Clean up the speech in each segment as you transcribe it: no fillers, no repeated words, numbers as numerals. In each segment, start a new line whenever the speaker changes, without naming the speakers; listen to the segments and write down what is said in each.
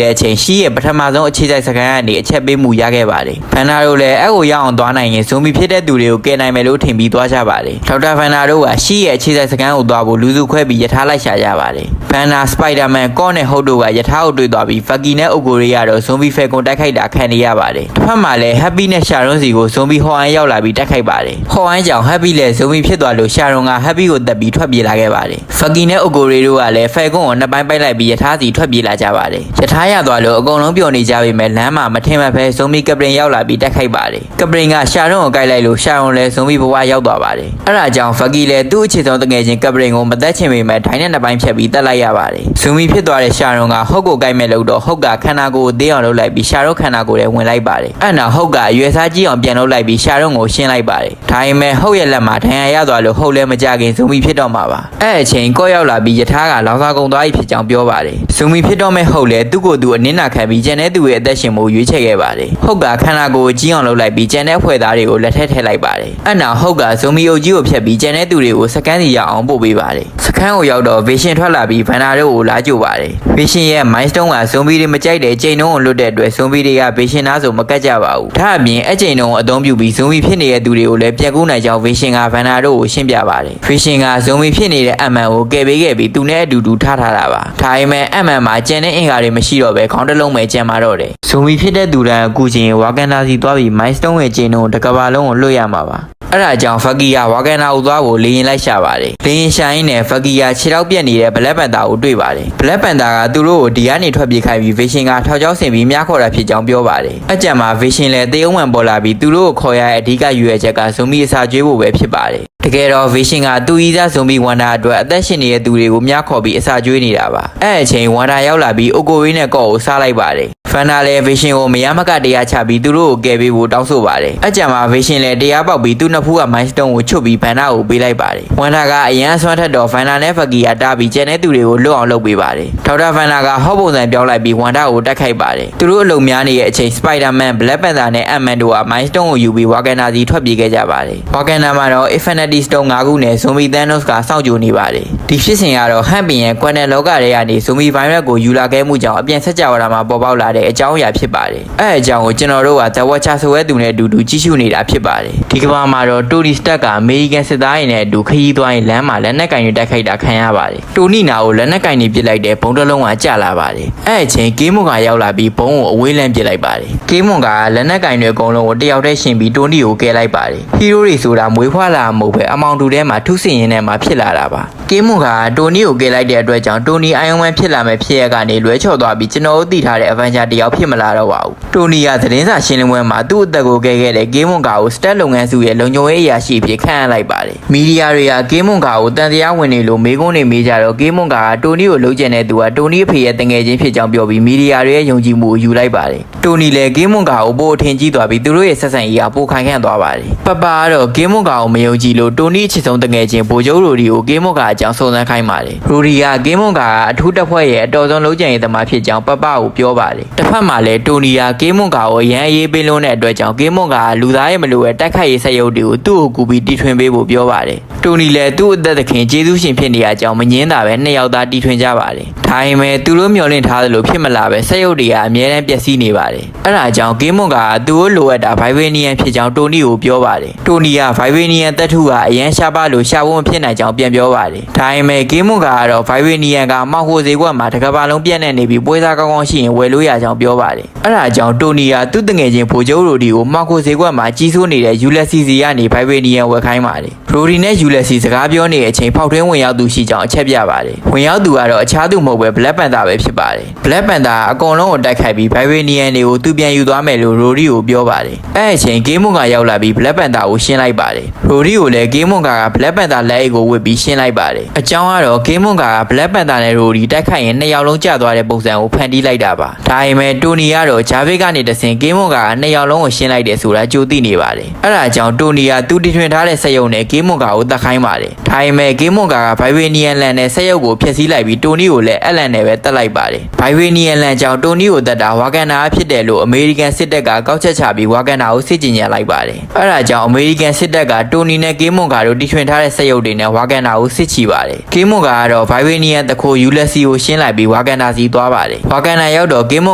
တဲ့အချိန်ရှိရဲ့ပထမဆုံးအခြေစိုက်စကန်ကနေအချက်ပေးမှုရခဲ့ပါတယ်ဖန်နာတို့လည်းအဲ့ကိုရအောင်သွားနိုင်ရင်ဇွန်ဘီဖြစ်တဲ့သူတွေကိုကယ်နိုင်မယ်လို့ထင်ပြီးသွားကြပါတယ်ဒေါက်တာဖန်နာတို့ကရှိရဲ့အခြေစိုက်စကန်ကိုသွားဖို့လူစုခွဲပြီးယထာလိုက်ရှာကြပါတယ်ဖန်နာစပိုက်ဒါမန်ကော့နဲ့ဟုတ်တို့ကယထာကိုတွေ့သွားပြီးဖက်ကီနဲ့အိုကိုရီကတော့ဇွန်ဘီဖယ်ကွန်တိုက်ခိုက်တာခံနေရပါတယ်တစ်ဖက်မှာလည်းဟက်ပီနဲ့ရှာရွန်းစီကိုဇွန်ဘီဟော်အိုင်းရောက်လာပြီးတိုက်ခိုက်ပါတယ်ဟော်အိုင်းကြောင့်ဟက်ပီလည်းဇွန်ဘီဖြစ်သွားလို့ရှာရွန်းကဟက်ပီကိုတက်ပြီးထွက်ပြေးလာခဲ့ပါတယ်ဖက်ကီနဲ့အိုကိုရီတို့ကလည်းဖယ်ကွန်ကိုနှစ်ပိုင်းပိုက်လိုက်ပြီးယထာစီထွက်ပြေးလာကြပါတယ်ယထာရသွားလို့အကုန်လုံးပျော်နေကြပေမဲ့လမ်းမှာမထင်မှတ်ပဲဇွန်ဘီကပရင်ရောက်လာပြီးတိုက်ခိုက်ပါတယ်ကပရင်ကရှာရွန်းကိုကိုက်လိုက်လို့ရှာရွန်းလည်းဇွန်ဘီဘဝရောက်သွားပါတယ်အဲ့ဒါကြောင့်ဖက်ကီလည်းသူ့အခြေဆုံးတငယ်ချင်းကပရင်ကိုမသက်ချင်ပေမဲ့ဒိုင်းနဲ့နှစ်ပိုင်းဖြတ်ပြီးတက်လိုက်ရပါတယ်ဇွန်ဘီဖြစ်သွားတဲ့ရှာရွန်းကဟုတ်ကိုကိုက်မဲ့လို့တော့ဟုတ်ကခန္ဓာကိုယ်ကိုသေးအောင်လုပ်လိုက်ပြီးရှာရွန်းခန္ဓာကိုယ်ထဲဝင်လိုက်ပါတယ်အဲ့နောက်ဟုတ်ကရွယ်စားကြီးအောင်ပြန်လုပ်လိုက်ပြီးရှာရွန်းကိုရှင်းလိုက်ပါတယ်ဒါပေမဲ့ဟုတ်ရဲ့လက်မှာဒဏ်ရာရသွားလို့ဟုတ်လည်းမကြခင်ဇွန်ဘီဖြစ်တော့မှာပါအဲ့အချိန်ကော့ရောက်လာပြီးယထာကလောင်စာကုံသွားပြီဖြစ်ကြောင်းပြောပါတယ်ဇွန်ဘီဖြစ်တော့မဲ့ဟုတ်လည်းသူ့ကိုယ်သူအနစ်နာခံပြီးကျန်တဲ့သူရဲ့အသက်ရှင်မှုရွေးချယ်ခဲ့ပါတယ်ဟုတ်ကခန္ဓာကိုယ်ကြီးအောင်လုပ်လိုက်ပြီးကျန်တဲ့ဖွဲ့သားတွေကိုလက်ထက်ထည့်လိုက်ပါတယ်အဲ့နောက်ဟုတ်ကဇွန်ဘီအုပ်ကြီးကိုဖျက်ပြီးကျန်တဲ့သူတွေကိုစကန်စီရအောင်ပို့ပေးပါတယ်စကန်ကိုရောက်တော့ဗေရှင်ထွက်လာပြီးဗန်နာတို့ကိုလာကြိုပါတယ်ဗေရှင်ရဲ့မိုင်းစတုန်းကဇွန်ဘီတွေမကြိုက်တဲ့ချိန်တုံးကိုလွတ်တဲ့အတွက်ဇွန်ဘီတွေကဗေရှင်သားဆိုမကတ်ကြပါဘူးဒါအပြင်အချိန်တုံးကိုအသုံးပြုပြီးဇွန်ဘီဖြစ်နေတဲ့သူတွေကိုလည်းပြန်ကူးနိုင်ကြောင်းဗေရှင်ကဗန်နာတို့ကိုရှင်းပြပါတယ်ဗေရှင်ကဇွန်ဘီဖြစ်နေတဲ့အမှန်ကိုကယ်ပေးခဲ့ပြီးသူနဲ့အတူတူထားထားတာပါဒါပေမဲ့အမှန်မှာကျန်တဲ့အင်္ဂါတွေမရှိတော့ပဲခေါင်းတစ်လုံးပဲကျန်မာတော့တယ်ဇွန်ဘီဖြစ်တဲ့သူတိုင်းအခုချင်းဝါကန်ဒါစီသွားပြီးမိုင်းစတုန်းရဲ့ချိန်တုံးတစ်ကဘာလုံးကိုလွတ်ရမှာပါအဲ့ဒါကြောင့်ဖက်ကီယာဝါကန်နာကိုသွားဖို့လေရင်လိုက်ရှာပါတယ်လေရင်ရှာရင်းနဲ့ဖက်ကီယာခြေထောက်ပြက်နေတဲ့ဘလက်ပန်တာကိုတွေ့ပါတယ်ဘလက်ပန်တာကသူတို့ကိုဒီကနေထွက်ပြေးခိုင်းပြီးဗေရှင်ကထောက်ချောက်ဆင်ပြီးမြားခေါ်တာဖြစ်ကြောင်းပြောပါတယ်အကြံမှာဗေရှင်လည်းတေးုံမှန်ပေါ်လာပြီးသူတို့ကိုခေါ်ရတဲ့အဓိကရွေးချက်ကဇွန်ဘီအစာကျွေးဖို့ပဲဖြစ်ပါတယ်တကယ်တော့ဗေရှင်ကသူ့ဤသားဇွန်ဘီဝန်တာအတွက်အသက်ရှင်နေတဲ့သူတွေကိုမြားခေါ်ပြီးအစာကျွေးနေတာပါအဲ့အချိန်ဝန်တာရောက်လာပြီးအိုကိုဝေးနဲ့ကော့ကိုစားလိုက်ပါတယ်ဖန်နာလည်းဗေရှင်ကိုမရမကတရားချပြီးသူတို့ကိုကယ်ပေးဖို့တောင်းဆိုပါတယ်အကြံမှာဗေရှင်လည်းတရားပေါက်ပြီးသူ့နှစ်ဖူးကမိုင်းစတုန်းကိုချွတ်ပြီးဗန်နာကိုပေးလိုက်ပါတယ်ဝန်တာကအရန်ဆွမ်းထက်တော့ဗန်နာနဲ့ဖက်ကီယာတားပြီးကျန်တဲ့သူတွေကိုလွတ်အောင်လုပ်ပေးပါတယ်ဒေါက်တာဗန်နာကဟော့ပုံစံပြောင်းလိုက်ပြီးဝန်တာကိုတိုက်ခိုက်ပါတယ်သူတို့အလုံများနေတဲ့အချိန်စပိုက်ဒါမန်ဘလက်ပန်သာနဲ့အမ်မန်တို့ကမိုင်းစတုန်းကိုယူပြီးဝါကန်နာစီထွက်ပြေးခဲ့ကြပါတယ်ဝါကန်နာမှာတော့ Infinity Stone 5 ခုနဲ့ဇွန်ဘီသန်နို့စ်ကစောင့်ကြိုနေပါတယ်ဒီဖြစ်စဉ်ကတော့ဟန်ပင်ရဲ့ကွမ်တန်လောကထဲကနေဇွန်ဘီဗိုင်းရပ်ကိုယူလာခဲ့မှုကြောင့်အပြန်ဆက်ကြဝဠာမှာပေါ်ပေါက်လာတဲ့အကြောင်းအရာဖြစ်ပါတယ်အဲ့အကြောင်းကိုကျွန်တော်တို့က The Watcher ဆိုတဲ့သူနဲ့အတူတူကြည့်ရှုနေတာဖြစ်ပါတယ်ဒီကမ္ဘာမှာတော့တိုနီစတက်ကအမေရိကန်စစ်သားတွေနဲ့အတူခရီးသွားရင်လမ်းမှာလက်နက်ကင်တွေတိုက်ခိုက်တာခံရပါတယ်တိုနီနာကိုလက်နက်ကင်တွေပစ်လိုက်တဲ့ဘုံတစ်လုံးကကျလာပါတယ်အဲ့အချိန်ကေးမွန်ကရောက်လာပြီးဘုံကိုအဝေးလမ်းပစ်လိုက်ပါတယ်ကေးမွန်ကလက်နက်ကင်တွေအကုန်လုံးကိုတယောက်တည်းရှင်ပြီးတိုနီကိုကယ်လိုက်ပါတယ်ဟီးရိုးတွေဆိုတာမွေးဖွားလာမှာမဟုတ်ပဲအမောင်တူထဲမှာထုဆင်ရင်ထဲမှာဖြစ်လာတာပါကေးမွန်ကတိုနီကိုကယ်လိုက်တဲ့အတွက်ကြောင့်တိုနီအိုင်ယွန်မန်ဖြစ်လာမဲ့ဖြစ်ရကနေလွဲချော်သွားပြီးကျွန်တော်တို့သိထားတဲ့ Avenger တယောက်ဖြစ်မလာတော့ပါဘူးတိုနီကသတင်းစာရှင်းလင်းပွဲမှာသူ့အသက်ကိုကယ်ခဲ့တဲ့ကေးမွန်ကာကိုစတက်လုပ်ငန်းစုရဲ့လုံခြုံရေးအရာရှိဖြစ်ခန့်အပ်လိုက်ပါတယ်မီဒီယာတွေကကေးမွန်ကာကိုတန်တရားဝင်နေလို့မေးခွန်းတွေမေးကြတော့ကေးမွန်ကာကတိုနီကိုလှုပ်ကျန်တဲ့သူကတိုနီအဖေရဲ့တငယ်ချင်းဖြစ်ကြောင်းပြောပြီးမီဒီယာတွေရဲ့ယုံကြည်မှုကိုယူလိုက်ပါတယ်တိုနီလည်းကေးမွန်ကာကိုပိုအထင်ကြီးသွားပြီးသူတို့ရဲ့ဆက်ဆံရေးကပိုခိုင်ခန့်သွားပါတယ်ပပကတော့ကေးမွန်ကာကိုမယုံကြည်လို့တိုနီအချစ်ဆုံးတငယ်ချင်းဘိုဂျိုးရိုဒီကိုကေးမွန်ကာအကြောင်းစုံစမ်းခိုင်းပါတယ်ရိုဒီကကေးမွန်ကာကအထူးတပ်ဖွဲ့ရဲ့အတော်ဆုံးလုပ်ကြံရေးသမားဖြစ်ကြောင်းပပကိုပြောပါတယ်တစ်ဖက်မှာလည်းတိုနီကကေးမွန်ကာကိုရန်ရေးပေးလို့တဲ့အတွက်ကြောင့်ကေးမွန်ကာကလူသားရဲ့မလိုတဲ့တိုက်ခိုက်ရေးစက်ရုပ်တွေကိုသူ့ကိုကူပြီးတီထွင်ပေးဖို့ပြောပါတယ်တိုနီလည်းသူ့အသက်သခင်ကျေးဇူးရှင်ဖြစ်နေရကြောင်းမငင်းတာပဲနှစ်ယောက်သားတီထွင်ကြပါတယ်ဒါပေမဲ့သူတို့မျှော်လင့်ထားသလိုဖြစ်မလာပဲစက်ရုပ်တွေကအမြဲတမ်းပျက်စီးနေပါတယ်အဲ့ဒါကြောင့်ကေးမွန်ကာကသူ့ကိုလိုအပ်တာဗိုင်ဗေနီယန်ဖြစ်ကြောင်းတိုနီကိုပြောပါတယ်တိုနီကဗိုင်ဗေနီယန်သက်ထုကအရန်ရှားပါလို့ရှာဖို့မဖြစ်နိုင်ကြောင်းပြန်ပြောပါတယ်ဒါပေမဲ့ကေးမွန်ကာကတော့ဗိုင်ဗေနီယန်ကမောက်ဟိုဈေးကွက်မှာတစ်ကမ္ဘာလုံးပြန့်နှံ့နေပြီးပွဲစားကောင်းကောင်းရှိရင်ဝယ်လို့ရကြောင်းပြောပါတယ်အဲ့ဒါကြောင့်တိုနီကသူ့တငယ်ချင်းဘိုဂျိုးရိုဒီကိုမောက်ဟိုဈေးကွက်မှာကြီးစိုးနေတဲ့ယူလက်စီစီကနေဗိုင်ဗေနီယန်ဝယ်ခိုင်းပါတယ်ရိုဒီနဲ့ယူလက်စီစကားပြောနေတဲ့အချိန်ဖောက်ထွင်းဝင်ရောက်သူရှိကြောင်းအချက်ပြပါတယ်ဝင်ရောက်သူကတော့အခြားသူမဟုတ်ပဲဘလက်ပန်တာပဲဖြစ်ပါတယ်ဘလက်ပန်တာအကုန်လုံးကိုတိုက်ခိုက်ပြီးဗိုင်ဗေနီယန်တွေကိုသူပြန်ယူသွားမယ်လို့ရိုဒီကိုပြောပါတယ်အဲ့အချိန်ကေးမွန်ကရောက်လာပြီးဘလက်ပန်တာကိုရှင်းလိုက်ပါတယ်ရိုဒီကိုလည်းကေးမွန်ကဘလက်ပန်တာလက်အိတ်ကိုဝစ်ပြီးရှင်းလိုက်ပါတယ်အကြောင်းကတော့ကေးမွန်ကဘလက်ပန်တာနဲ့ရိုဒီတိုက်ခိုက်ရင်နှစ်ယောက်လုံးကျသွားတဲ့ပုံစံကိုဖန်တီးလိုက်တာပါဒါပေ မဲ့တိုနီကတော့ဂျာဗစ်ကနေတဆင်ဂိမ်းမွန်ကာက2ယောက်လုံးကိုရှင်းလိုက်တယ်ဆိုတာကြိုသိနေပါတယ်အဲ့ဒါကြောင့်တိုနီကသူတီထွင်ထားတဲ့စက်ရုံနဲ့ဂိမ်းမွန်ကာကိုတတ်ခိုင်းပါတယ်ဒါပေမဲ့ဂိမ်းမွန်ကာကဘိုင်ဝေနီယန်လန်နဲ့စက်ရုပ်ကိုဖျက်ဆီးလိုက်ပြီးတိုနီကိုလည်းအလန်နဲ့ပဲတက်လိုက်ပါတယ်ဘိုင်ဝေနီယန်လန်ကြောင့်တိုနီကိုတက်တာဝါကန်နာဖြစ်တယ်လို့အမေရိကန်စစ်တပ်ကကောက်ချက်ချပြီးဝါကန်နာကိုစစ်ကြင်ညာလိုက်ပါတယ်အဲ့ဒါကြောင့်အမေရိကန်စစ်တပ်ကတိုနီနဲ့ဂိမ်းမွန်ကာတို့တီထွင်ထားတဲ့စက်ရုပ်တွေနဲ့ဝါကန်နာကိုစစ်ချီပါတယ်ဂိမ်းမွန်ကာကတော့ဘိုင်ဝေနီယန်တခိုယူလက်စီကိုရှင်းလိုက်ပြီးဝါကန်နာစီသွားပါတယ်ဝါကန်နာရောက်တော့ဂိမ်းမွ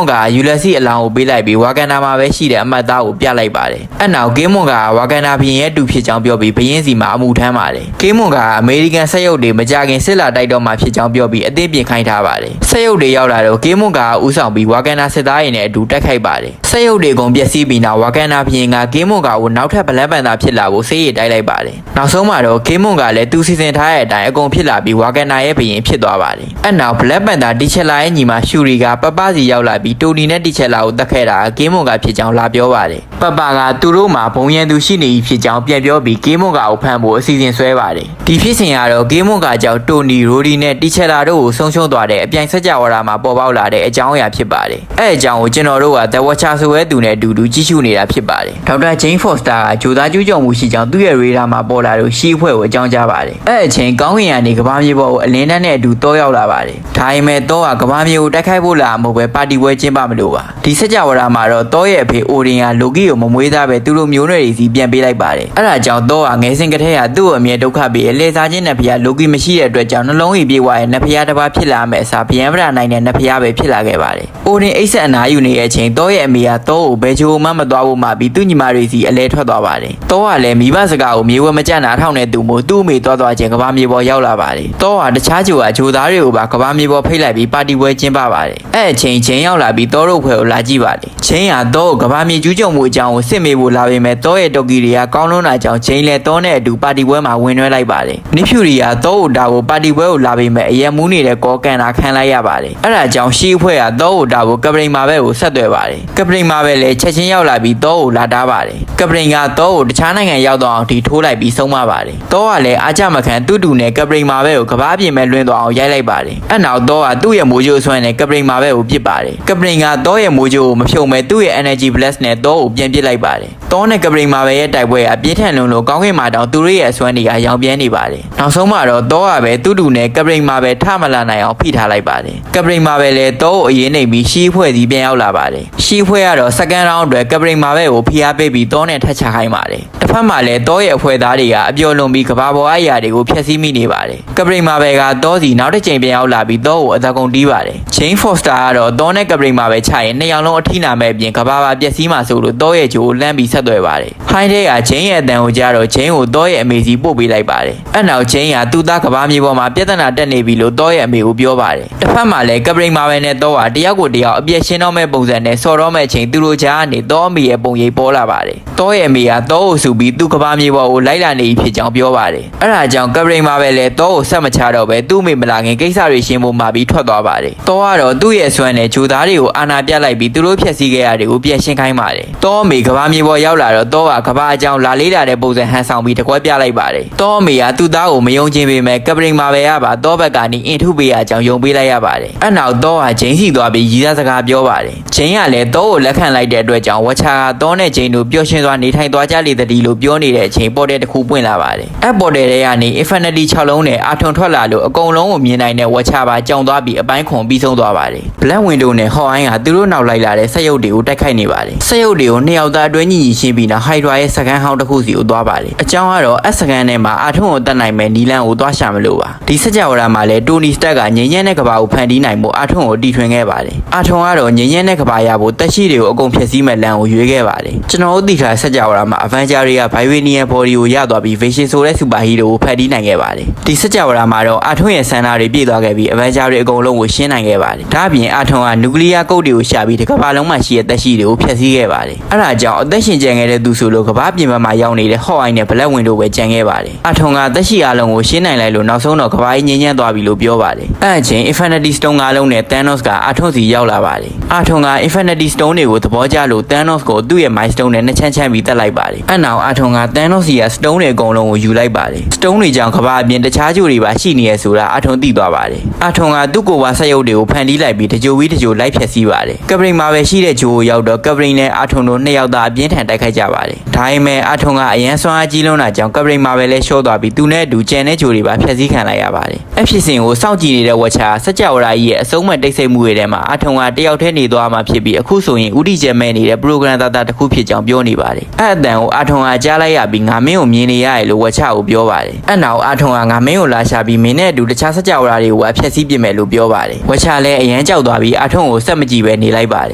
န်ကာယူလက်စီအလောင်းကိုပေးလိုက်ပြီးဝါကန်နာမှာပဲရှိတဲ့အမှတ်သားကိုပြလိုက်ပါတယ်အဲ့နောက်ဂိမ်းမွန်ကာဝါကန်နာဘရင်ရဲ့တူဖြစ်ကြောင်းပြောပြီးဘရင်စီမှာအမှုထမ်းပါတယ်ဂိမ်းမွန်ကာအမေရိကန်စက်ရုပ်တွေမကြခင်စစ်လာတိုက်တော့မှဖြစ်ကြောင်းပြောပြီးအသင်းပြင်ခိုင်းထားပါတယ်စက်ရုပ်တွေရောက်လာတော့ဂိမ်းမွန်ကာဦးဆောင်ပြီးဝါကန်နာစစ်သားတွေနဲ့အတူတိုက်ခိုက်ပါတယ်စက်ရုပ်တွေကုန်ပျက်စီးပြီးနောက်ဝါကန်နာဘရင်ကဂိမ်းမွန်ကာကိုနောက်ထပ်ဗလန်ပန်သာဖြစ်လာဖို့စေးရတိုက်လိုက်ပါတယ်နောက်ဆုံးမှာတော့ဂိမ်းမွန်ကာလည်းသူစီစဉ်ထားတဲ့အတိုင်းအကုန်ဖြစ်လာပြီးဝါကန်နာရဲ့ဘရင်ဖြစ်သွားပါတယ်အဲ့နောက်ဗလန်ပန်သာတီချက်လာရဲ့ညီမရှူရီကပပစီရောက်လာပြီးတိုနီနဲ့တီချက်လာကိုတတ်ခဲ့တာဂိမ်းမွန်ကာဖြစ်ကြောင်းလာပြောပါတယ်ပပကသူတို့မှာဘုံရန်သူရှိနေပြီဖြစ်ကြောင်းပြန်ပြောပြီးဂိမ်းမွန်ကာကိုဖမ်းဖို့အစီအစဉ်ဆွဲပါတယ်ဒီဖြစ်စဉ်ကတော့ဂိမ်းမွန်ကာကြောင့်တိုနီရိုဒီနဲ့တီချက်လာတို့ကိုဆုံးရှုံးသွားတဲ့အပြိုင်ဆက်ကြဝဠာမှာပေါ်ပေါက်လာတဲ့အကြောင်းအရာဖြစ်ပါတယ်အဲ့အကြောင်းကိုကျွန်တော်တို့က The Watcher ဆိုတဲ့သူနဲ့အတူတူကြည့်ရှုနေတာဖြစ်ပါတယ်ဒေါက်တာဂျိမ်းဖော့စတာကဂျိုသားကျူးကျော်မှုရှိကြောင်းသူ့ရဲ့ရေဒါမှာပေါ်လာလို့ရှီးအဖွဲ့ကိုအကြောင်းကြားပါတယ်အဲ့အချိန်ကောင်းကင်ကနေကဘာမြေပေါ်ကိုအလင်းတန်းနဲ့အတူတောရောက်လာပါတယ်ဒါပေမဲ့တောကကဘာမြေကိုတိုက်ခိုက်ဖို့လာမဟုတ်ပဲပါတီပွဲကျင်းပမလို့ပါဒီဆက်ကြဝဠာမှာတော့တောရဲ့အဖေအိုဒင်ကလိုကီကိုမမွေးသားပဲသူတို့မျိုးနွယ်တွေစီပြန်ပေးလိုက်ပါတယ်အဲ့ဒါကြောင့်တောကငယ်စဉ်ကတည်းကသူ့ကိုအမြဲဒုက္ခပေးအလဲစားခြင်းနဲ့ဖျားလိုကီမရှိတဲ့အတွက်ကြောင့်နှလုံးကြီးပြေးသွားရဲ့နဖျားတစ်ပါးဖြစ်လာမယ်အစားဗျံပရာနိုင်တဲ့နဖျားပဲဖြစ်လာခဲ့ပါတယ်အိုဒင်အိတ်ဆက်အနားယူနေတဲ့အချိန်တောရဲ့အမေကတောကိုဘယ်ချိုမှမသွားဖို့မှပြီးသူ့ညီမတွေစီအလဲထွက်သွားပါတယ်တောကလည်းမိဘစကားကိုမြေဝဲမကြနာထောက်နေသူမို့သူ့အမေသွားခြင်းကဘာမြေပေါ်ရောက်လာပါတယ်တောကတခြားဂျိုကဂျိုသားတွေကိုပါကဘာမြေပေါ်ဖိတ်လိုက်ပြီးပါတီပွဲကျင်းပပါတယ်အဲ့အချိန်ချင်းရောက်လာပြီးတောတို့ဖွဲ့ကိုလာကြည့်ပါတယ်ချင်းကတောကိုကဘာမြေကျူးကျော်မှုအကြောင်းကိုစစ်မေးဖို့လာပေမဲ့တောရဲ့တော်ကီတွေကကောင်းလွန်းတာကြောင့်ချင်းလဲတောနဲ့အတူပါတီပွဲမှာဝင်နှွှဲလိုက်ပါတယ်နိဖြူရီကတောကိုတာကိုပါတီပွဲကိုလာပေမဲ့အရက်မူးနေတဲ့ကောကန်တာခံလိုက်ရပါတယ်အဲ့ဒါကြောင့်ရှီးအဖွဲ့ကတောကိုတာကိုကပရိန်မာဘဲကိုဆက်သွယ်ပါတယ်ကပရိန်မာဘဲလည်းချက်ချင်းရောက်လာပြီးတောကိုလာတားပါတယ်ကပရိန်ကတောကိုတခြားနိုင်ငံရောက်တော့အောင်ဒီထိုးလိုက်ပြီးဆုံးမပါတယ်တောကလည်းအားကြမခံတူတူနဲ့ကပရိန်မာဘဲကိုကဘာပြင်မဲ့လွှင်းသွားအောင်ရိုက်လိုက်ပါတယ်အဲ့နောက်တောကသူ့ရဲ့မိုးကြိုးဆွမ်းနဲ့ကပရိန်မာဘဲကိုပစ်ပါတယ်ကပရိန်ကတောရဲ့မိုးကြိုးကိုမဖြုံမဲ့သူ့ရဲ့ energy blast နဲ့တောကိုပြန်ပစ်လိုက်ပါတယ်တောနဲ့ကပရိန်မာဘဲရဲ့တိုက်ပွဲကပြင်းထန်လွန်းလို့ကောင်းကင်မှာတောင်သူတို့ရဲ့အစွမ်းတွေကရောင်ပြဲနေပါတယ်နောက်ဆုံးမှာတော့တောကပဲတူတူနဲ့ကပရိန်မာဘဲထမလာနိုင်အောင်ဖိထားလိုက်ပါတယ်ကပရိန်မာဘဲလည်းတောကိုအရင်နေပြီးရှီးဖွဲ့စီပြန်ရောက်လာပါတယ်ရှီးဖွဲ့ကတော့စကန်ရောင်းအတွက်ကပရိန်မာဘဲကိုဖိအားပေးပြီးတောနဲ့ထပ်ချခိုင်းပါတယ်တစ်ဖက်မှာလည်းတောရဲ့အဖွဲ့သားတွေကအပျော်လွန်ပြီးကဘာပေါ်အရာတွေကိုဖျက်ဆီးမိနေပါတယ်ကပရိန်မာဘဲကတောစီနောက်တစ်ချိန်ပြန်ရောက်လာပြီးတောကိုအသာကုန်တီးပါတယ်ဂျိမ်းဖော့စတာကတော့တောနဲ့ကပရိန်မာဘဲချရင်နှစ်ယောက်လုံးအထိနာမဲ့အပြင်ကဘာပါပျက်စီးမှဆိုလို့တောရဲ့ဂျိုကိုလှမ်းပြီးဆက်သွယ်ပါတယ်ဟိုင်းတဲ့ကဂျိမ်းရဲ့အတန်ကိုကြားတော့ဂျိမ်းကိုတောရဲ့အမေစီပို့ပေးလိုက်ပါတယ်အဲ့နောက်ဂျိမ်းကသူ့သားကဘာမြေပေါ်မှာပြဿနာတက်နေပြီလို့တောရဲ့အမေကိုပြောပါတယ်တစ်ဖက်မှာလည်းကပရိန်မာဘဲနဲ့တောကတယောက်ကိုတယောက်အပြည့်ရှင်းတော့မဲ့ပုံစံနဲ့ဆော်တော့မဲ့အချိန်သူတို့ကြားကနေတောအမေရဲ့ပုံရိပ်ပေါ်လာပါတယ်တောရဲ့အမေကတောကိုစုပြီးသူ့ကဘာမြေပေါ်ကိုလိုက်လာနေပြီဖြစ်ကြောင်းပြောပါတယ်အဲ့ဒါကြောင့်ကပရိန်မာဘဲလည်းတောကိုဆက်မချတော့ပဲသူ့အမေမလာခင်ကိစ္စတွေရှင်းဖို့မှပြီးထွက်သွားပါတယ်တောကတော့သူ့ရဲ့ဆွမ်းနဲ့ဂျိုသားတွေကိုအာဏာပြလိုက်ပြီးသူတို့ဖျက်ဆီးခဲ့ရတွေကိုပြန်ရှင်းခိုင်းပါတယ်တောအမေကဘာမြေပေါ်ရောက်လာတော့တောကကဘာအကြောင်းလာလေးလာတဲ့ပုံစံဟန်ဆောင်ပြီးတကွဲပြလိုက်ပါတယ်တောအမေကသူ့သားကိုမယုံချင်ပေမဲ့ကပရိန်မာဘဲကပါတောဘက်ကနေအင်ထုပေးရကြောင်းယုံပေးလိုက်ရပါတယ်အဲ့နောက်တောကဂျိန်းစီသွားပြီးရည်သားစကားပြောပါတယ်ဂျိန်းကလည်းတောကိုလက်ခံလိုက်တဲ့အတွက်ကြောင့်ဝချာကတောနဲ့ဂျိန်းတို့ပျော်ရွှင်စွာနေထိုင်သွားကြလေတည်းလို့ပြောနေတဲ့အချိန်ပေါ်တယ်တစ်ခုပွင့်လာပါတယ်အဲ့ပေါ်တယ်တွေကနေ Infinity 6လုံးနဲ့အာထွန်ထွက်လာလို့အကုန်လုံးကိုမြင်နိုင်တဲ့ဝချာပါကြောင်သွားပြီးအပိုင်းခွန်ပြီးဆုံးသွားပါတယ် Black Widow နဲ့ Hawkeye ကသူတို့နောက်လိုက်လာတဲ့စက်ရုပ်တွေကိုတိုက်ခိုက်နေပါတယ်စက်ရုပ်တွေကိုနှစ်ယောက်သားအတွင်းညီညီရှင်းပြီးနောက် Hydra ရဲ့စကန်ဟောင်းတစ်ခုစီကိုသွားပါတယ်အကြောင်းကတော့အစကန်ထဲမှာအာထွန်ကိုတတ်နိုင်မဲ့နီလန်ကိုသွားရှာမလို့ပါဒီစက်ကြဝဠာမှာလည်းတိုနီစတက်ကငြိမ်းချမ်းတဲ့ကဘာကိုဖန်တီးနိုင်ဖို့အာထွန်ကိုတီထွင်ခဲ့ပါတယ်အာထွန်ကတော့ငြိမ်းချမ်းတဲ့ကဘာရဖို့တက်ရှိတွေကိုအကုန်ဖျက်ဆီးမဲ့လမ်းကိုရွေးခဲ့ပါတယ်ကျွန်တော်တို့သိထားစက်ကြဝဠာမှာ Avenger တွေက Vibranium Body ကိုရသွားပြီး Vision ဆိုတဲ့စူပါဟီးရိုကိုဖန်တီးနိုင်ခဲ့ပါတယ်ဒီစက်ကြဝဠာမှာတော့အာထွန်ရဲ့ဆန္ဒတွေပြည့်သွားခဲ့ပြီး Avenger တွေအကုန်လုံးကိုရှင်းနိုင်ခဲ့ပါတယ်ဒါ့အပြင်အာထွန်ကနျူကလ িয়ার ကုတ်တွေကိုရှာပြီးတစ်ကမ္ဘာလုံးမှာရှိတဲ့တက်ရှိတွေကိုဖျက်ဆီးခဲ့ပါတယ်အဲ့ဒါ ဒါကြောင့်အသက်ရှင်ကျန်ခဲ့တဲ့သူဆိုလို့ကဘာပြင်ပမှာရောက်နေတဲ့ဟော့အိုင်းနဲ့ဘလက်ဝင်တို့ပဲကြံခဲ့ပါတယ်အထုံကသက်ရှိအားလုံးကိုရှင်းနိုင်လိုက်လို့နောက်ဆုံးတော့ကဘာကြီးငြိမ်းချမ်းသွားပြီလို့ပြောပါတယ်အဲ့အချိန် Infinity Stone ၅လုံးနဲ့ Thanos ကအထုံစီရောက်လာပါတယ်အထုံက Infinity Stone တွေကိုသဘောကျလို့ Thanos ကိုသူ့ရဲ့ Milestone နဲ့နှစ်ချမ်းပြီးတက်လိုက်ပါတယ်အဲ့နောက်အထုံက Thanos ရဲ့ Stone တွေအကုန်လုံးကိုယူလိုက်ပါတယ် Stone တွေကြောင့်ကဘာအပြင်တခြားကြိုတွေပါရှိနေရဆိုတာအထုံသိသွားပါတယ်အထုံကသူ့ကိုယ်ပါဆက်ရုပ်တွေကိုဖန်တီးလိုက်ပြီးတကြိုလိုက်ဖြက်စီးပါတယ်ကပရိန်မှာပဲရှိတဲ့ဂျိုကိုရောက်တော့ကပရိန်နဲ့အထုံတို့နှစ်ယောက်သာအပြင်းထန်တိုက်ခိုက်ကြပါတယ်ဒါပေမဲ့အထုံကအရန်ဆွမ်းအားကြီးလွန်းတာကြောင့်ကပရိန်မှာပဲလဲရှော့သွားပြီးသူနဲ့အတူကျန်တဲ့ဂျိုတွေပါဖျက်ဆီးခံလိုက်ရပါတယ်အဖြစ်စဉ်ကိုစောင့်ကြည့်နေတဲ့ဝက်ချာစကြဝဠာကြီးရဲ့အဆုံးမဲ့တိတ်ဆိတ်မှုတွေထဲမှာအထုံကတယောက်တည်းနေသွားမှဖြစ်ပြီးအခုဆိုရင်ဥတီကျဲမဲ့နေတဲ့ program သားတစ်ခုဖြစ်ကြောင်းပြောနေပါတယ်အဲ့အတန်ကိုအထုံကကြားလိုက်ရပြီးငါမင်းကိုမြင်နေရတယ်လို့ဝက်ချကိုပြောပါတယ်အဲ့နောက်အထုံကငါမင်းကိုလာရှာပြီးမင်းနဲ့အတူတခြားစကြဝဠာတွေကိုဖျက်ဆီးပြစ်မယ်လို့ပြောပါတယ်ဝက်ချလည်းအရန်ကြောက်သွားပြီးအထုံကိုစက်မကြည့်ပဲနေလိုက်ပါတယ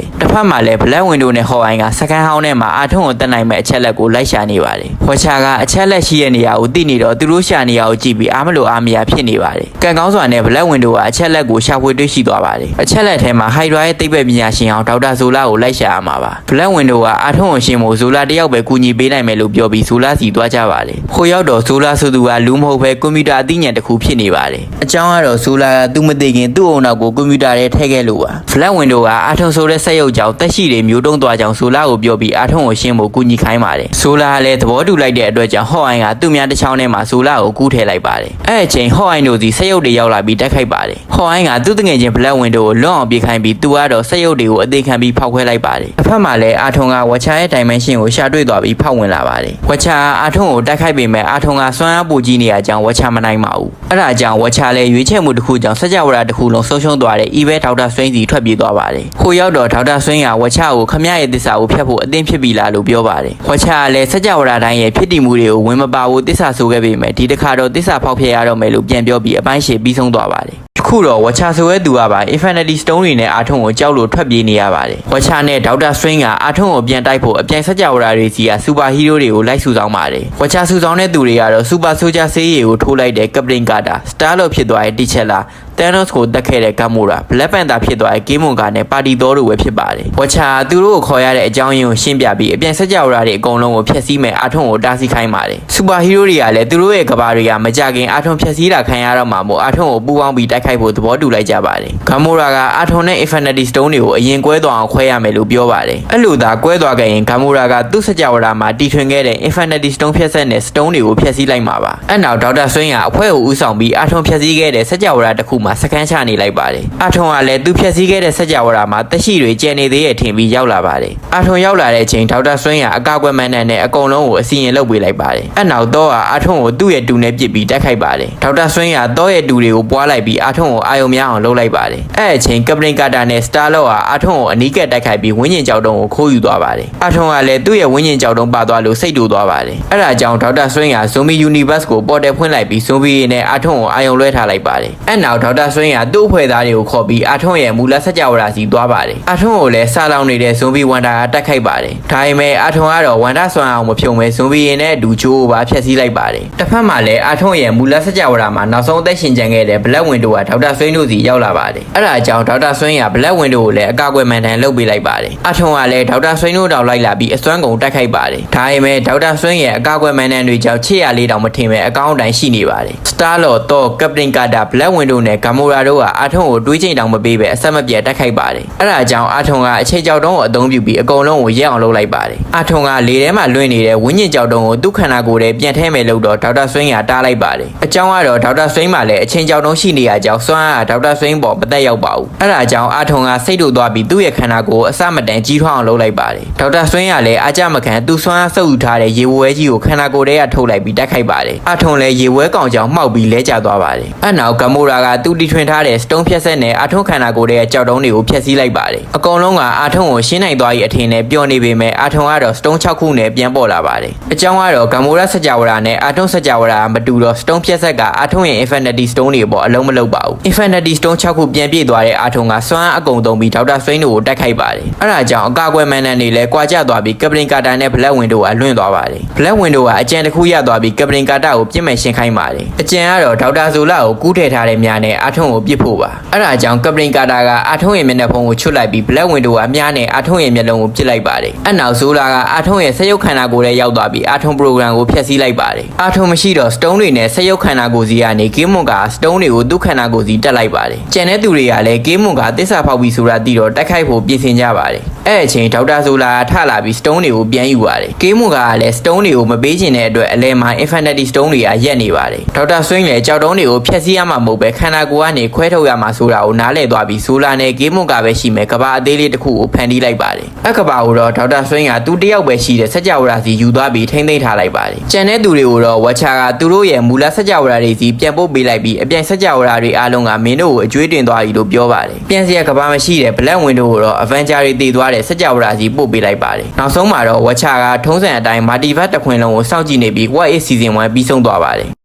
်တစ်ဖက်မှာလည်းဘလက်ဝင်တို့နဲ့ဟော်အိုင်းကစကန်ဟောင်းထဲမှာအထုံကိုတက်နိုင်မဲ့အချက်လက်ကိုလိုက်ရှာနေပါတယ်ဝက်ချကအချက်လက်ရှိတဲ့နေရာကိုသိနေတော့သူတို့ရှာနေရာကိုကြည့်ပြီးအားမလို့အားမရဖြစ်နေပါတယ်ကံကောင်းစွာနဲ့ဘလက်ဝင်တို့ကအချက်လက်ကိုရှာဖွေတွေ့ရှိသွားပါတယ်အချက်လက်ထဲမှာဟိုက်ဒရာရဲ့သိပ္ပံပညာရှင်အောင်ဒေါက်တာဇိုလာကိုလိုက်ရှာရမှာပါဘလက်ဝင်တို့ကအထုံကိုရှင်းဖို့ဇိုလာတယောက်ပဲကူညီပေးနိုင်မယ်လို့ပြောပြီးဇိုလာစီသွားကြပါတယ်ခိုးရောက်တော့ဇိုလာဆိုသူကလူမဟုတ်ပဲကွန်ပျူတာအသိဉာဏ်တစ်ခုဖြစ်နေပါတယ်အကြောင်းကတော့ဇိုလာကသူမသိခင်သူ့အုံနောက်ကိုကွန်ပျူတာထဲထည့်ခဲ့လို့ပါဘလက်ဝင်တို့ကအထုံဆိုတဲ့စက်ရုပ်ကြောင့်တက်ရှိတွေမျိုးတုံးသွားကြောင်းဇိုလာကိုပြောပြီးအထုံကိုရှင်းဖို့ကူညီခိုင်းပါတယ်ဇိုလာကလည်းသဘောတူလိုက်တဲ့အတွက်ကြောင့်ဟော့အိုင်းကသူ့များတစ်ချောင်းထဲမှာဇိုလာကိုကူးထည့်လိုက်ပါတယ်အဲ့အချိန်ဟော့အိုင်းတို့စီစက်ရုပ်တွေရောက်လာပြီးတိုက်ခိုက်ပါတယ်ဟော့အိုင်းကသူ့တငယ်ချင်းဘလက်ဝင်တို့ကိုလွတ်အောင်ပြေးခိုင်းပြီးသူကတော့စက်ရုပ်တွေကိုအသေးခံပြီးဖောက်ခွဲလိုက်ပါတယ်တစ်ဖက်မှာလည်းအာထုံကဝက်ချာရဲ့ dimension ကိုရှာတွေ့သွားပြီးဖောက်ဝင်လာပါတယ်ဝက်ချာအာထုံကိုတိုက်ခိုက်ပေမဲ့အာထုံကစွမ်းအားပိုကြီးနေရကြောင်းဝက်ချာမနိုင်ပါဘူးအဲ့ဒါကြောင့်ဝက်ချာလည်းရွေးချယ်မှုတစ်ခုကြောင့်စကြဝဠာတစ်ခုလုံးဆုံးရှုံးသွားတဲ့ evil ဒေါက်တာဆွိန်းစီထွက်ပြေးသွားပါတယ်ဟိုရောက်တော့ဒေါက်တာဆွိန်းကဝက်ချာကိုခမရရဲ့သစ္စာကိုဖျက်ဖို့အသင့်ဖြစ်ပြီလားလို့ပြောပါတယ်ဝက်ချာကလည်းစကြဝဠာတိုင်းရဲ့ဖြစ်တည်မှုတွေကိုဝင်မပါဘူးသစ္စာဆိုခဲ့ပေမဲ့ဒီတစ်ခါတော့သစ္စာဖောက်ဖျက်ရတော့မယ်လို့ပြန်ပြောပြီးအပိုင်းရှည်ပြီးဆုံးသွားပါတယ်ခုတော့ဝက်ချာဆိုတဲ့သူကပါ Infinity Stone တွေနဲ့အာထုံကိုကြောက်လို့ထွက်ပြေးနေရပါတယ်ဝက်ချာနဲ့ဒေါက်တာဆွိန်းကအာထုံကိုပြန်တိုက်ဖို့အပြိုင်စကြဝဠာတွေစီကစူပါဟီးရိုးတွေကိုလိုက်စုဆောင်းပါတယ်ဝက်ချာစုဆောင်းတဲ့သူတွေကတော့စူပါဆိုဂျာဆေးရည်ကိုထိုးလိုက်တဲ့ကပတင်ကာတာစတားလို့ဖြစ်သွားတဲ့တီချက်လာThanos ကိုတက်ခဲ့တဲ့ကမ်မိုရာ Black Panther ဖြစ်သွားတဲ့ Game Monger နဲ့ပါတီတော်တို့ပဲဖြစ်ပါတယ်ဝက်ချာသူတို့ကိုခေါ်ရတဲ့အကြောင်းရင်းကိုရှင်းပြပြီးအပြန်စကြဝဠာတွေအကုန်လုံးကိုဖျက်ဆီးမယ်အာထုံကိုတားဆီးခိုင်းပါတယ်စူပါဟီးရိုးတွေကလည်းသူတို့ရဲ့ကဘာတွေကမကြခင်အာထုံဖျက်ဆီးတာခံရတော့မှာမို့အာထုံကိုပူပေါင်းပြီးတိုက်ခိုက်ဖို့သဘောတူလိုက်ကြပါတယ်ကမ်မိုရာကအာထုံနဲ့ Infinity Stone တွေကိုအရင်ကွဲသွားအောင်ခွဲရမယ်လို့ပြောပါတယ်အဲ့လိုသာကွဲသွားခဲ့ရင်ကမ်မိုရာကသူ့စကြဝဠာမှာတီထွင်ခဲ့တဲ့ Infinity Stone ဖျက်ဆက်နဲ့ Stone တွေကိုဖျက်ဆီးလိုက်မှာပါအဲ့နောက်ဒေါက်တာဆွိန်းကအဖွဲ့ကိုဦးဆောင်ပြီးအာထုံဖျက်ဆီးခဲ့တဲ့စကြဝဠာတစ်ခုမှာစကန်ချနေလိုက်ပါတယ်အာထုံကလည်းသူဖျက်ဆီးခဲ့တဲ့စကြဝဠာမှာတက်ရှိတွေကျန်နေသေးရဲ့ထင်ပြီးရောက်လာပါတယ်အာထုံရောက်လာတဲ့အချိန်ဒေါက်တာဆွိန်းကအကာအကွယ်မှန်နဲ့အကုန်လုံးကိုအစီရင်လုပ်ပေးလိုက်ပါတယ်အဲ့နောက်တော့အာထုံကိုသူ့ရဲ့တူနဲ့ပစ်ပြီးတိုက်ခိုက်ပါတယ်ဒေါက်တာဆွိန်းကတော့ရဲ့တူတွေကိုပွားလိုက်ပြီးအာထုံကိုအာယုံများအောင်လုပ်လိုက်ပါတယ်အဲ့အချိန်ကပတင်ကာတာနဲ့စတာလော့ကအာထုံကိုအနီးကပ်တိုက်ခိုက်ပြီးဝင်းကျင်ကြောက်တုံးကိုခိုးယူသွားပါတယ်အာထုံကလည်းသူ့ရဲ့ဝင်းကျင်ကြောက်တုံးပါသွားလို့စိတ်တူသွားပါတယ်အဲ့ဒါကြောင့်ဒေါက်တာဆွိန်းက Zombie Universe ကိုပေါ်တယ်ဖွင့်လိုက်ပြီး Zombie နဲ့အာထုံကိုအာယုံလွှဲထားလိုက်ပါတယ်အဲ့နောက်ဒေါက်တာဆွိန်းကသူ့အဖွဲ့သားတွေကိုခေါ်ပြီးအာထုံရဲ့မူလစကြဝဠာစီသွားပါတယ်အာထုံကိုလည်းစားလောင်နေတဲ့ Zombie Wanda ကတိုက်ခိုက်ပါတယ်ဒါပေမဲ့အာထုံကတော့ Wanda ဆွမ်းအောင်မဖြုံပဲ Zombie နဲ့အတူဂျိုးကိုပါဖျက်ဆီးလိုက်ပါတယ်တစ်ဖက်မှာလည်းအာထုံရဲ့မူလစကြဝဠာမှာနောက်ဆုံးအသက်ရှင်ကျန်ခဲ့တဲ့ Black Widow ကဒေါက်တာဆွိန်းတို့စီရောက်လာပါတယ်အဲ့ဒါကြောင့်ဒေါက်တာဆွိန်းက Black Widow ကိုလည်းအကာအကွယ်မှန်တန်လုပ်ပေးလိုက်ပါတယ်အာထုံကလည်းဒေါက်တာဆွိန်းတို့တောင်လိုက်လာပြီးအစွမ်းကုန်တိုက်ခိုက်ပါတယ်ဒါပေမဲ့ဒေါက်တာဆွိန်းရဲ့အကာအကွယ်မှန်တန်တွေကြောင့်ချစ်ရလေးတောင်မထင်ပဲအကောင်းတိုင်းရှိနေပါတယ် Star Lord တော့ Captain Carter Black Widow နဲ့ Gamora တို့ကအာထုံကိုတွေးချိန်တောင်မပေးပဲအဆက်မပြတ်တိုက်ခိုက်ပါတယ်အဲ့ဒါကြောင့်အာထုံကအချိန်ကြောက်တုံးကိုအသုံးပြုပြီးအကုန်လုံးကိုရက်အောင်လုပ်လိုက်ပါတယ်အာထုံကလေထဲမှာလွင့်နေတဲ့ဝင်းကျင်ကြောက်တုံးကိုသူ့ခန္ဓာကိုယ်ထဲပြန်ထဲမယ်လို့တော့ဒေါက်တာဆွိန်းကတားလိုက်ပါတယ်အကြောင်းကတော့ဒေါက်တာဆွိန်းမှလည်းအချိန်ကြောက်တုံးရှိနေရကြောင်းစွမ်းအားဒေါက်တာဆွိန်းပေါ်မသက်ရောက်ပါဘူးအဲ့ဒါကြောင့်အာထုံကစိတ်တူသွားပြီးသူ့ရဲ့ခန္ဓာကိုယ်အစမတန်ကြီးထွားအောင်လုပ်လိုက်ပါတယ်ဒေါက်တာဆွိန်းကလည်းအာကြမခံသူ့စွမ်းအားဆုပ်ယူထားတဲ့ရေဝဲကြီးကိုခန္ဓာကိုယ်ထဲကထုတ်လိုက်ပြီးတိုက်ခိုက်ပါတယ်အာထုံလည်းရေဝဲကောင်ကြောင့်မှောက်ပြီးလဲကျသွားပါတယ်အဲ့နောက်ကမိုရာကသူ့တီထွင်ထားတဲ့စတုံးဖြက်ဆက်နဲ့အာထုံခန္ဓာကိုယ်ထဲကကြောက်တုံးတွေကိုဖျက်ဆီးလိုက်ပါတယ်အကုန်လုံးကအာထုံကိုရှင်းနိုင်သွား၏အထင်နဲ့ပျော်နေပေမဲ့အာထုံကတော့စတုံး6ခုနဲ့ပြန်ပေါ်လာပါတယ်အကြောင်းကတော့ဂမ်မိုရာစကြဝဠာနဲ့အာထုံစကြဝဠာမတူတော့စတုံးဖြက်ဆက်ကအာထုံရဲ့ Infinity Stone တွေပေါ်အလုံးမလုံးပါဘူး Infinity Stone 6ခုပြန်ပြည့်သွားတဲ့အာထုံကစွမ်းအကုန်သုံးပြီးဒေါက်တာဆွိန်းတို့ကိုတိုက်ခိုက်ပါတယ်အဲ့ဒါကြောင့်အကာအကွယ်မှန်တန်တွေလည်းကွာကျသွားပြီးကပတင်ကာတာနဲ့ Black Widow ကလွင့်သွားပါတယ် Black Widow ကအကြံတစ်ခုရသွားပြီးကပတင်ကာတာကိုပြစ်မဲ့ရှင်းခိုင်းပါတယ်အကြံကတော့ဒေါက်တာဇိုလာကိုကူးထည့်ထားတဲ့များနဲ့ အာထုံးကိုပြစ်ဖို့ပါအဲ့ဒါကြောင့်ကပရင်ကာတာကအာထုံးရဲ့မျက်နှာဖုံးကိုချွတ်လိုက်ပြီးဘလက်ဝင်တို့ကအများနဲ့အာထုံးရဲ့မျက်လုံးကိုပစ်လိုက်ပါတယ်အနောက်ဆိုလာကအာထုံးရဲ့ဆက်ရုပ်ခန္ဓာကိုယ်ထဲရောက်သွားပြီးအာထုံး program ကိုဖျက်ဆီးလိုက်ပါတယ်အာထုံးမရှိတော့ stone တွေနဲ့ဆက်ရုပ်ခန္ဓာကိုယ်စီကနေ game on က stone တွေကိုသူ့ခန္ဓာကိုယ်စီတက်လိုက်ပါတယ်ကျန်တဲ့သူတွေကလည်း game on ကသစ္စာဖောက်ပြီးဆိုတာသိတော့တိုက်ခိုက်ဖို့ပြင်ဆင်ကြပါတယ်အဲ့အချိန်ဒေါက်တာဆိုလာထလာပြီး stone တွေကိုပြန်ယူပါတယ် game on ကလည်း stone တွေကိုမပေးချင်တဲ့အတွက်အလဲမှာ infinity stone တွေကရက်နေပါတယ်ဒေါက်တာဆွင်းလည်းကြောက်တုံးတွေကိုဖျက်ဆီးရမှာမဟုတ်ပဲခန္ဓာကိုယ်ကနေခွဲထုတ်ရမှာဆိုတာကိုနားလည်သွားပြီးဆိုလာနဲ့ game on ကပဲရှိမယ်ကဘာအသေးလေးတစ်ခုကိုဖန်တီးလိုက်ပါတယ်အကဘာကိုတော့ဒေါက်တာဆွင်းကသူတယောက်ပဲရှိတဲ့စကြဝဠာစီယူသွားပြီးထိမ့်သိမ်းထားလိုက်ပါတယ်ကျန်တဲ့သူတွေကိုတော့ဝါချာကသူတို့ရဲ့မူလစကြဝဠာတွေစီပြန်ပို့ပေးလိုက်ပြီးအပြိုင်စကြဝဠာတွေအားလုံးကမင်းတို့ကိုအကျွေးတင်သွားပြီလို့ပြောပါတယ်ပြန်စရာကဘာမရှိတဲ့ black window ကိုတော့ avenger တွေတည်သွားတဲ့စကြဝဠာစီပို့ပေးလိုက်ပါတယ်နောက်ဆုံးမှာတော့ဝါချာကထုံးစံအတိုင်း multiverse တစ်ခွင်လုံးကိုစောင့်ကြည့်နေပြီး what is season 1ပြီးဆုံးသွားပါတယ်